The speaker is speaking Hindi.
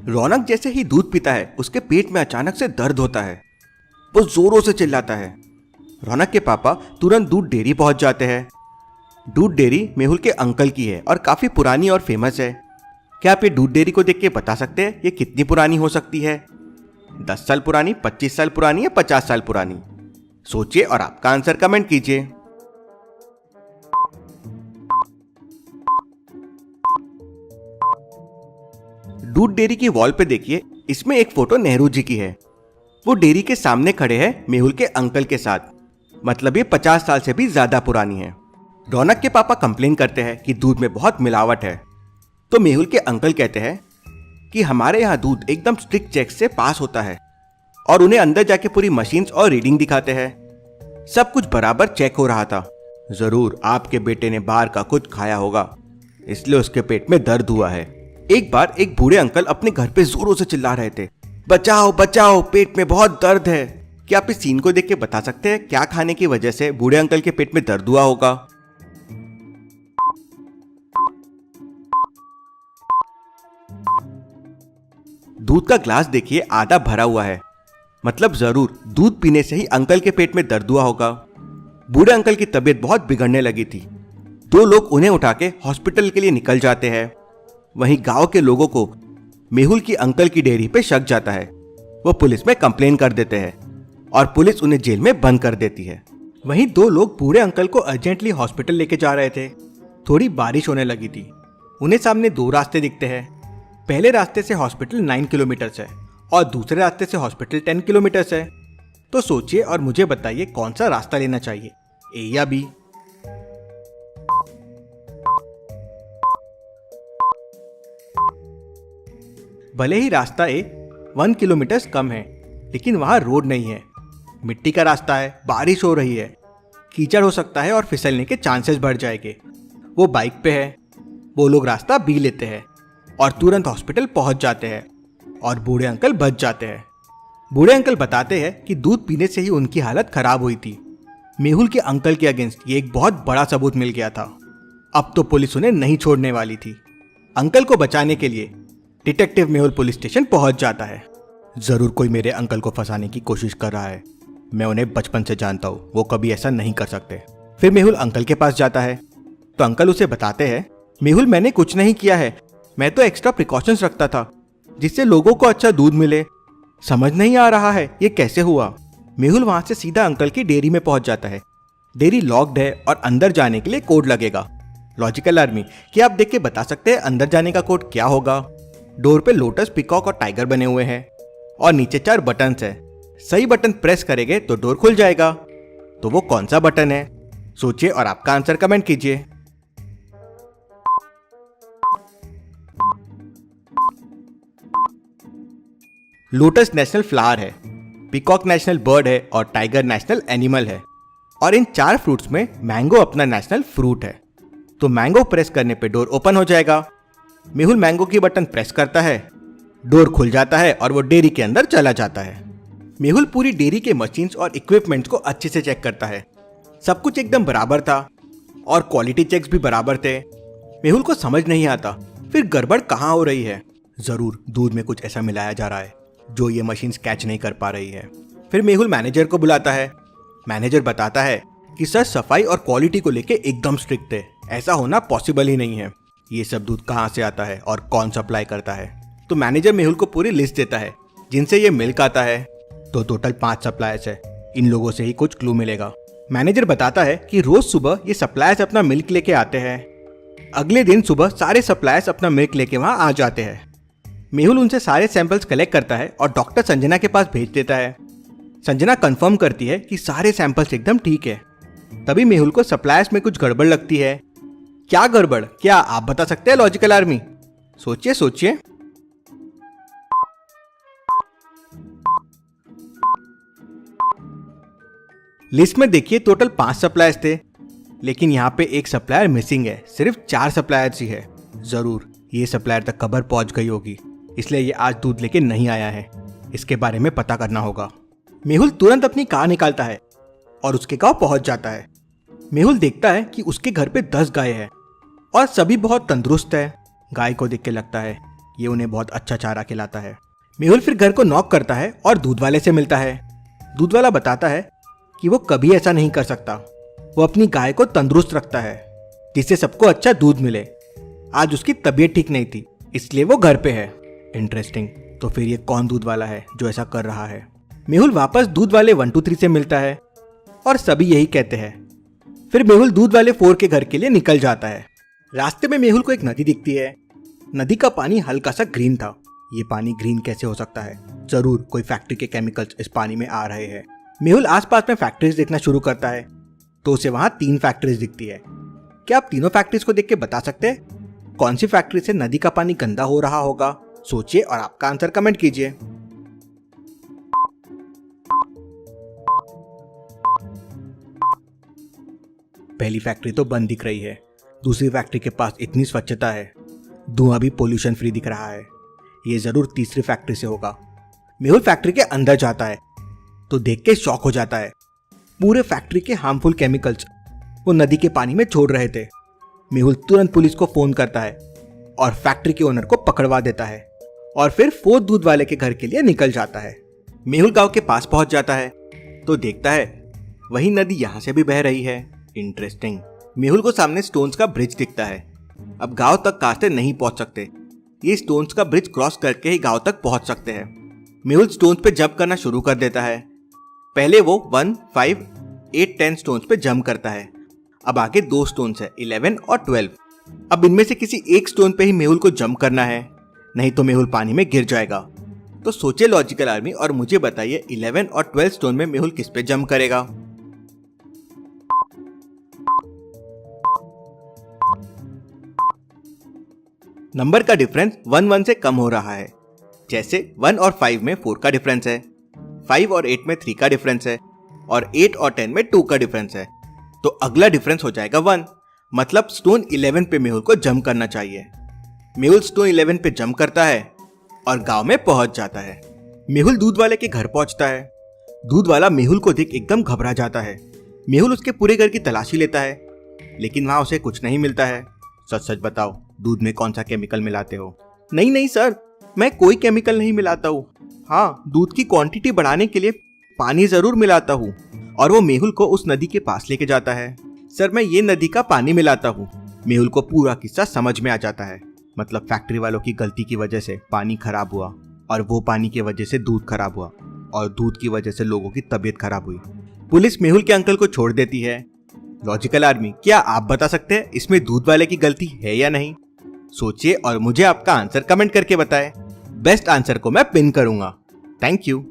रौनक जैसे ही दूध पीता है उसके पेट में अचानक से दर्द होता है। वो जोरों से चिल्लाता है। रौनक के पापा तुरंत दूध डेयरी पहुंच जाते हैं। दूध डेयरी मेहुल के अंकल की है और काफी पुरानी और फेमस है। क्या आप ये दूध डेयरी को देख के बता सकते हैं ये कितनी पुरानी हो सकती है? 10 साल पुरानी, 25 साल पुरानी या 50 साल पुरानी? सोचिए और आपका आंसर कमेंट कीजिए। दूध डेयरी की वॉल पे देखिए, इसमें एक फोटो नेहरू जी की है। वो डेयरी के सामने खड़े हैं मेहुल के अंकल के साथ, मतलब ये 50 साल से भी ज्यादा पुरानी है। रौनक के पापा कंप्लेन करते हैं कि दूध में बहुत मिलावट है, तो मेहुल के अंकल कहते हैं कि हमारे यहाँ दूध एकदम स्ट्रिक्ट चेक से पास होता है और उन्हें अंदर जाके पूरी मशीन्स और रीडिंग दिखाते हैं। सब कुछ बराबर चेक हो रहा था। जरूर आपके बेटे ने बाहर का कुछ खाया होगा, इसलिए उसके पेट में दर्द हुआ है। एक बार एक बूढ़े अंकल अपने घर पे जोरों से चिल्ला रहे थे, बचाओ बचाओ, पेट में बहुत दर्द है। क्या आप इस सीन को देख के बता सकते हैं क्या खाने की वजह से बूढ़े अंकल के पेट में दर्द हुआ होगा? दूध का ग्लास देखिए, आधा भरा हुआ है, मतलब जरूर दूध पीने से ही अंकल के पेट में दर्द हुआ होगा। बूढ़े अंकल की तबीयत बहुत बिगड़ने लगी थी। 2 लोग उन्हें उठा के हॉस्पिटल के लिए निकल जाते हैं। वहीं गांव के लोगों को मेहुल की अंकल की डेयरी पे शक जाता है। वो पुलिस में कंप्लेन कर देते हैं और पुलिस उन्हें जेल में बंद कर देती है। वहीं 2 लोग बूढ़े अंकल को अर्जेंटली हॉस्पिटल लेके जा रहे थे। थोड़ी बारिश होने लगी थी। उन्हें सामने 2 रास्ते दिखते हैं। पहले रास्ते से हॉस्पिटल 9 किलोमीटर है और दूसरे रास्ते से हॉस्पिटल 10 किलोमीटर है। तो सोचिए और मुझे बताइए कौन सा रास्ता लेना चाहिए, ए या बी? भले ही रास्ता ए 1 किलोमीटर कम है, लेकिन वहां रोड नहीं है, मिट्टी का रास्ता है, बारिश हो रही है, कीचड़ हो सकता है और फिसलने के चांसेस बढ़ जाएंगे। वो बाइक पे है। वो लोग रास्ता बी लेते हैं और तुरंत हॉस्पिटल पहुंच जाते हैं और बूढ़े अंकल बच जाते हैं। बूढ़े अंकल बताते हैं कि दूध पीने से ही उनकी हालत खराब हुई थी। मेहुल के अंकल के अगेंस्ट ये एक बहुत बड़ा सबूत मिल गया था। अब तो पुलिस उन्हें नहीं छोड़ने वाली थी। अंकल को बचाने के लिए डिटेक्टिव मेहुल पुलिस स्टेशन पहुंच जाता है। जरूर कोई मेरे अंकल को फंसाने की कोशिश कर रहा है। मैं उन्हें बचपन से जानता हूँ, वो कभी ऐसा नहीं कर सकते। फिर मेहुल अंकल के पास जाता है तो अंकल उसे बताते हैं, मेहुल मैंने कुछ नहीं किया है, मैं तो एक्स्ट्रा प्रिकॉशंस रखता था जिससे लोगों को अच्छा दूध मिले। समझ नहीं आ रहा है ये कैसे हुआ। मेहुल वहां से सीधा अंकल की डेयरी में पहुंच जाता है। डेयरी लॉक्ड है और अंदर जाने के लिए कोड लगेगा। लॉजिकल आर्मी, क्या आप देख के बता सकते हैं अंदर जाने का कोड क्या होगा? डोर पे लोटस, पीकॉक और टाइगर बने हुए हैं और नीचे 4 बटन्स है। सही बटन प्रेस करेंगे तो डोर खुल जाएगा। तो वो कौन सा बटन है? सोचिए और आपका आंसर कमेंट कीजिए। लोटस नेशनल फ्लावर है, पीकॉक नेशनल बर्ड है और टाइगर नेशनल एनिमल है। और इन 4 फ्रूट्स में मैंगो अपना नेशनल फ्रूट है। तो मैंगो प्रेस करने पे डोर ओपन हो जाएगा। मेहुल मैंगो की बटन प्रेस करता है, डोर खुल जाता है और वो डेयरी के अंदर चला जाता है। मेहुल पूरी डेयरी के मशीन्स और इक्विपमेंट्स को अच्छे से चेक करता है। सब कुछ एकदम बराबर था और क्वालिटी चेक्स भी बराबर थे। मेहुल को समझ नहीं आता फिर गड़बड़ कहाँ हो रही है। जरूर दूध में कुछ ऐसा मिलाया जा रहा है जो ये मशीन्स कैच नहीं कर पा रही है। फिर मेहुल मैनेजर को बुलाता है। मैनेजर बताता है कि सर सफाई और क्वालिटी को लेके एकदम स्ट्रिक्ट है, ऐसा होना पॉसिबल ही नहीं है। ये सब दूध कहाँ से आता है और कौन सप्लाई करता है? तो मैनेजर मेहुल को पूरी लिस्ट देता है जिनसे ये मिल्क आता है। तो टोटल 5 सप्लायर्स है, इन लोगों से ही कुछ क्लू मिलेगा। मैनेजर बताता है कि रोज सुबह ये सप्लायर्स अपना मिल्क लेके आते हैं। अगले दिन सुबह सारे सप्लायर्स अपना मिल्क लेके वहां आ जाते हैं। मेहुल उनसे सारे सैंपल्स कलेक्ट करता है और डॉक्टर संजना के पास भेज देता है। संजना कंफर्म करती है कि सारे सैंपल्स एकदम ठीक है। तभी मेहुल को सप्लायर्स में कुछ गड़बड़ लगती है। क्या गड़बड़, क्या आप बता सकते हैं लॉजिकल आर्मी? सोचिए सोचिए। लिस्ट में देखिए टोटल 5 सप्लायर्स थे, लेकिन यहाँ पे एक सप्लायर मिसिंग है। सिर्फ 4 सप्लायर्स ही है। जरूर ये सप्लायर तक खबर पहुंच गई होगी, इसलिए ये आज दूध लेके नहीं आया है। इसके बारे में पता करना होगा। मेहुल तुरंत अपनी कार निकालता है और उसके गांव पहुंच जाता है। मेहुल देखता है कि उसके घर पे 10 गाय है और सभी बहुत तंदुरुस्त है। गाय को देख के लगता है ये उन्हें बहुत अच्छा चारा खिलाता है। मेहुल फिर घर को नॉक करता है और दूध वाले से मिलता है। दूध वाला बताता है कि वो कभी ऐसा नहीं कर सकता। वो अपनी गाय को तंदुरुस्त रखता है जिससे सबको अच्छा दूध मिले। आज उसकी तबीयत ठीक नहीं थी इसलिए वो घर पे है। इंटरेस्टिंग। तो फिर ये कौन दूध वाला है जो ऐसा कर रहा है? मेहुल वापस दूध वाले 1 2 3 से मिलता है और सभी यही कहते हैं। फिर मेहुल दूध वाले 4 के घर के लिए निकल जाता है। रास्ते में मेहुल को एक नदी दिखती है। नदी का पानी हल्का सा ग्रीन था। ये पानी ग्रीन कैसे हो सकता है? जरूर कोई फैक्ट्री के केमिकल्स इस पानी में आ रहे हैं। मेहुल आसपास में फैक्ट्रीज देखना शुरू करता है तो उसे वहां 3 फैक्ट्रीज दिखती है। क्या आप तीनों फैक्ट्रीज को देख के बता सकते हैं कौन सी फैक्ट्री से नदी का पानी गंदा हो रहा होगा? सोचिए और आपका आंसर कमेंट कीजिए। पहली फैक्ट्री तो बंद दिख रही है। दूसरी फैक्ट्री के पास इतनी स्वच्छता है, धुआं भी पोल्यूशन फ्री दिख रहा है। ये जरूर तीसरी फैक्ट्री से होगा। मेहुल फैक्ट्री के अंदर जाता है तो देख के शॉक हो जाता है। पूरे फैक्ट्री के हार्मफुल केमिकल्स वो नदी के पानी में छोड़ रहे थे। मेहुल तुरंत पुलिस को फोन करता है और फैक्ट्री के ओनर को पकड़वा देता है और फिर 4 दूध वाले के घर के लिए निकल जाता है। मेहुल गांव के पास पहुंच जाता है तो देखता है वही नदी यहां से भी बह रही है। इंटरेस्टिंग। मेहुल को सामने स्टोन्स का ब्रिज दिखता है। अब गांव तक कार से नहीं पहुंच सकते, ये स्टोन्स का ब्रिज क्रॉस करके ही गांव तक पहुंच सकते हैं। मेहुल स्टोन्स पे जंप करना शुरू कर देता है। पहले वो 1, 5, 8, 10 स्टोन्स पे जंप करता है। अब आगे 2 स्टोन्स है, 11 और 12। अब इनमें से किसी एक स्टोन पे ही मेहुल को जंप करना है, नहीं तो मेहुल पानी में गिर जाएगा। तो सोचे लॉजिकल आर्मी और मुझे बताइए 11 और 12 स्टोन में मेहुल किस पे जंप करेगा? नंबर का डिफरेंस 1 1 से कम हो रहा है। जैसे 1 और 5 में 4 का डिफरेंस है, 5 और 8 में 3 का डिफरेंस है और 8 और 10 में 2 का डिफरेंस है। तो अगला डिफरेंस हो जाएगा 1। मतलब स्टोन 11 पे मेहुल को जंप करना चाहिए। मेहुल स्टोन 11 पे जंप करता है और गांव में पहुंच जाता है। मेहुल दूध वाले के घर पहुंचता है। दूध वाला मेहुल को देख एकदम घबरा जाता है। मेहुल उसके पूरे घर की तलाशी लेता है लेकिन वहां उसे कुछ नहीं मिलता है। सच सच बताओ, दूध में कौन सा केमिकल मिलाते हो? नहीं नहीं सर, मैं कोई केमिकल नहीं मिलाता हूँ। हाँ, दूध की क्वांटिटी बढ़ाने के लिए पानी जरूर मिलाता हूँ। और वो मेहुल को उस नदी के पास लेके जाता है। सर, मैं ये नदी का पानी मिलाता हूँ। मेहुल को पूरा किस्सा समझ में आ जाता है। मतलब फैक्ट्री वालों की गलती की वजह से पानी खराब हुआ और वो पानी की वजह से दूध खराब हुआ और दूध की वजह से लोगों की तबीयत खराब हुई। पुलिस मेहुल के अंकल को छोड़ देती है। लॉजिकल आर्मी, क्या आप बता सकते हैं इसमें दूध वाले की गलती है या नहीं? सोचिए और मुझे आपका आंसर कमेंट करके बताएं। बेस्ट आंसर को मैं पिन करूंगा। Thank you.